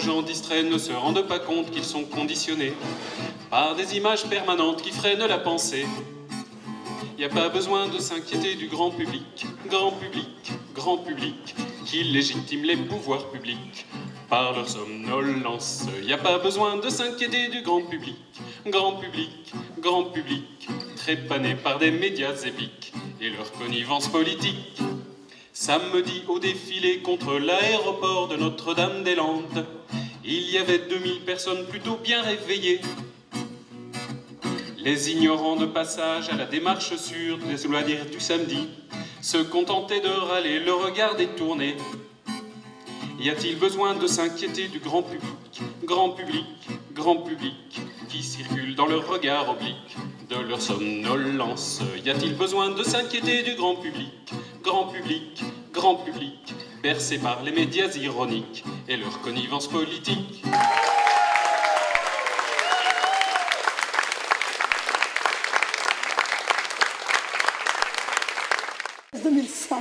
gens distraits ne se rendent pas compte qu'ils sont conditionnés par des images permanentes qui freinent la pensée. Y a pas besoin de s'inquiéter du grand public, qui légitime les pouvoirs publics par leur somnolence. Y a pas besoin de s'inquiéter du grand public, trépané par des médias épiques et leur connivence politique. Samedi, au défilé contre l'aéroport de Notre-Dame-des-Landes, il y avait 2000 personnes plutôt bien réveillées. Les ignorants de passage à la démarche sûre des loisirs du samedi se contentaient de râler, le regard détourné. Y a-t-il besoin de s'inquiéter du grand public, qui circule dans leur regard oblique de leur somnolence? Y a-t-il besoin de s'inquiéter du grand public, bercé par les médias ironiques et leur connivence politique? 2005.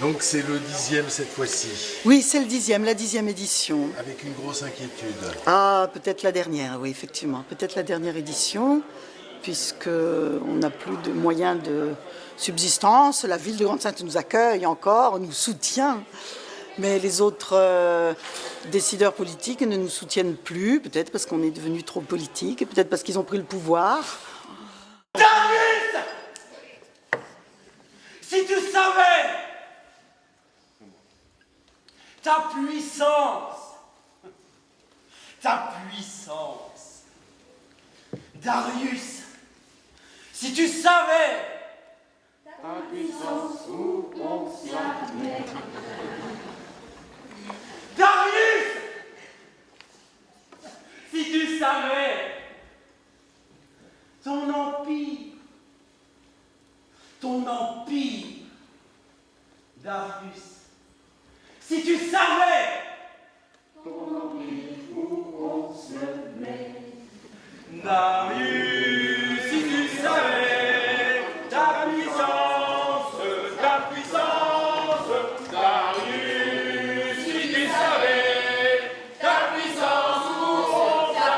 Donc c'est le 10e cette fois-ci. Oui, c'est le 10e, la 10e édition. Avec une grosse inquiétude. Ah, peut-être la dernière, oui, effectivement. Peut-être la dernière édition, puisqu'on n'a plus de moyens de subsistance. La ville de Grande-Synthe nous accueille encore, nous soutient. Mais les autres décideurs politiques ne nous soutiennent plus, peut-être parce qu'on est devenu trop politique, et peut-être parce qu'ils ont pris le pouvoir. Darius! Si tu savais ta puissance, Darius, si tu savais ta puissance, où on se la met. Darius, si tu savais ton empire, Darius, si tu savais ton empire, où on se met. Darius, si tu savais ta puissance, Darius, si tu savais ta puissance, où on se met.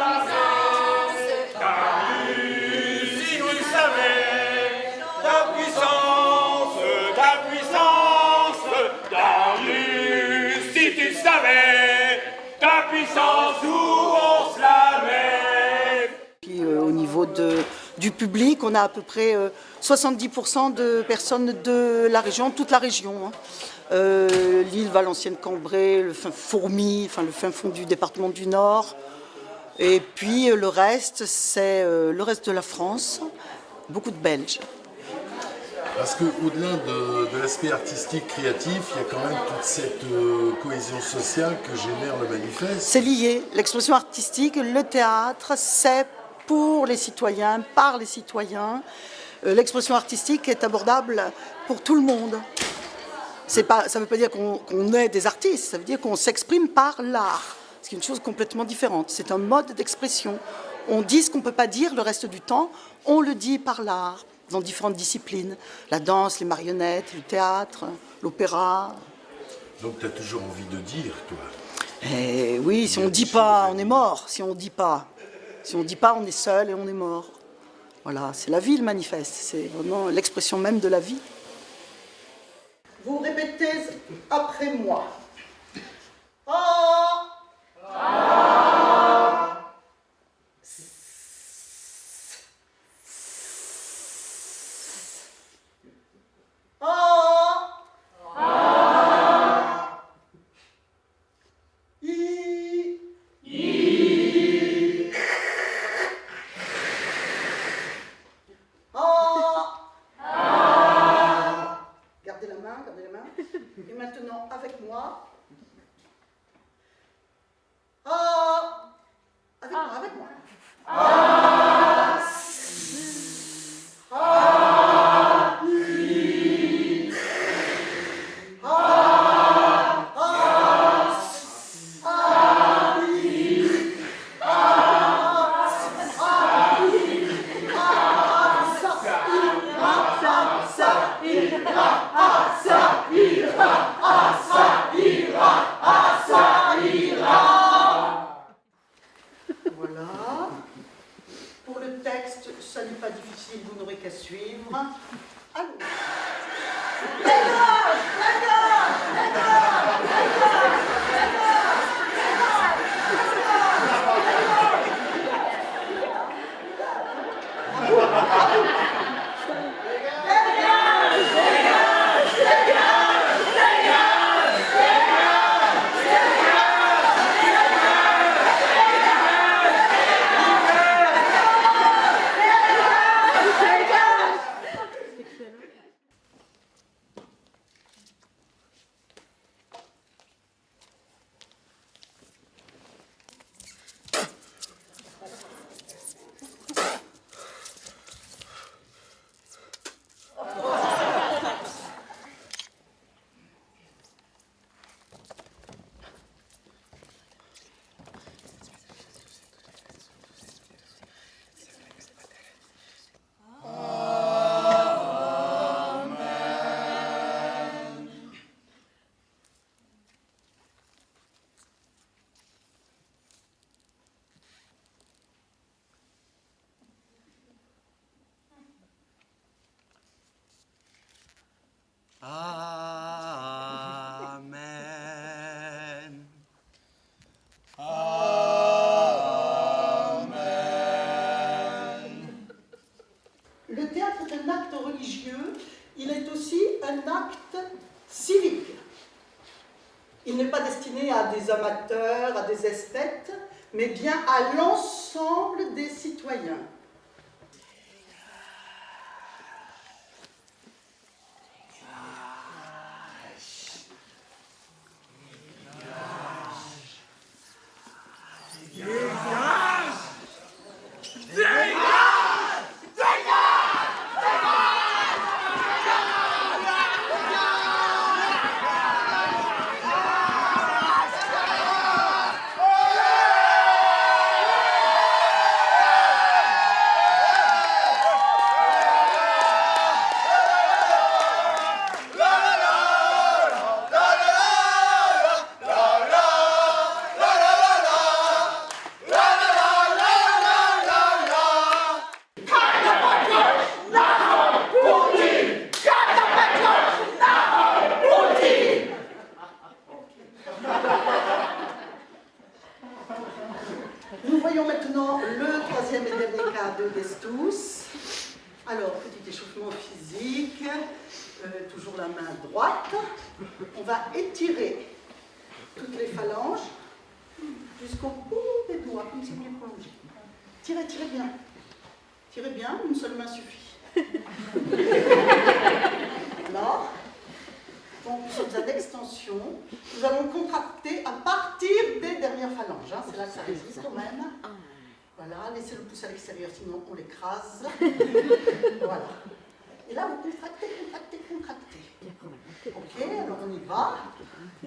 Darius, si tu savais ta puissance, Darius, si tu savais ta puissance, où on se la met. Puis, au niveau du public, on a à peu près 70% de personnes de la région, toute la région. Lille, Valenciennes, Cambrai, le fin fond du département du Nord. Et puis le reste, c'est le reste de la France, beaucoup de Belges. Parce qu'au-delà de l'aspect artistique, créatif, il y a quand même toute cette cohésion sociale que génère le manifeste. C'est lié. L'expression artistique, le théâtre, c'est pour les citoyens, par les citoyens. L'expression artistique est abordable pour tout le monde. Ça ne veut pas dire qu'on est des artistes, ça veut dire qu'on s'exprime par l'art. C'est une chose complètement différente. C'est un mode d'expression. On dit ce qu'on ne peut pas dire le reste du temps, on le dit par l'art, dans différentes disciplines. La danse, les marionnettes, le théâtre, l'opéra. Donc tu as toujours envie de dire, toi. Et oui, si on ne dit pas, on est mort. Si on ne dit pas, on est seul et on est mort. Voilà, c'est la vie le manifeste. C'est vraiment l'expression même de la vie. Vous répétez après moi. Ah. Gardez la main. Et maintenant, avec moi. Avec moi. Ça ira. difficile, vous n'aurez qu'à suivre. Allons. Amen. Le théâtre est un acte religieux, il est aussi un acte civique. Il n'est pas destiné à des amateurs, à des esthètes, mais bien à l'ensemble des citoyens. Nous voyons maintenant le troisième et dernier cas de Destus. Alors, petit échauffement physique, toujours la main droite. On va étirer toutes les phalanges jusqu'au bout des doigts, comme si vous les prolongez. Tirez, tirez bien. Tirez bien, une seule main suffit. Alors, donc nous sommes à l'extension. Nous allons contracter à partir des dernières phalanges. Hein. C'est là que ça résiste quand même. Voilà, laissez le pouce à l'extérieur, sinon on l'écrase. Voilà. Et là, vous contractez, contractez, contractez. Ok, alors on y va.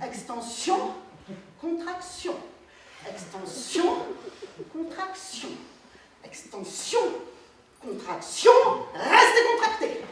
Extension, contraction. Extension, contraction. Extension, contraction. Restez contracté.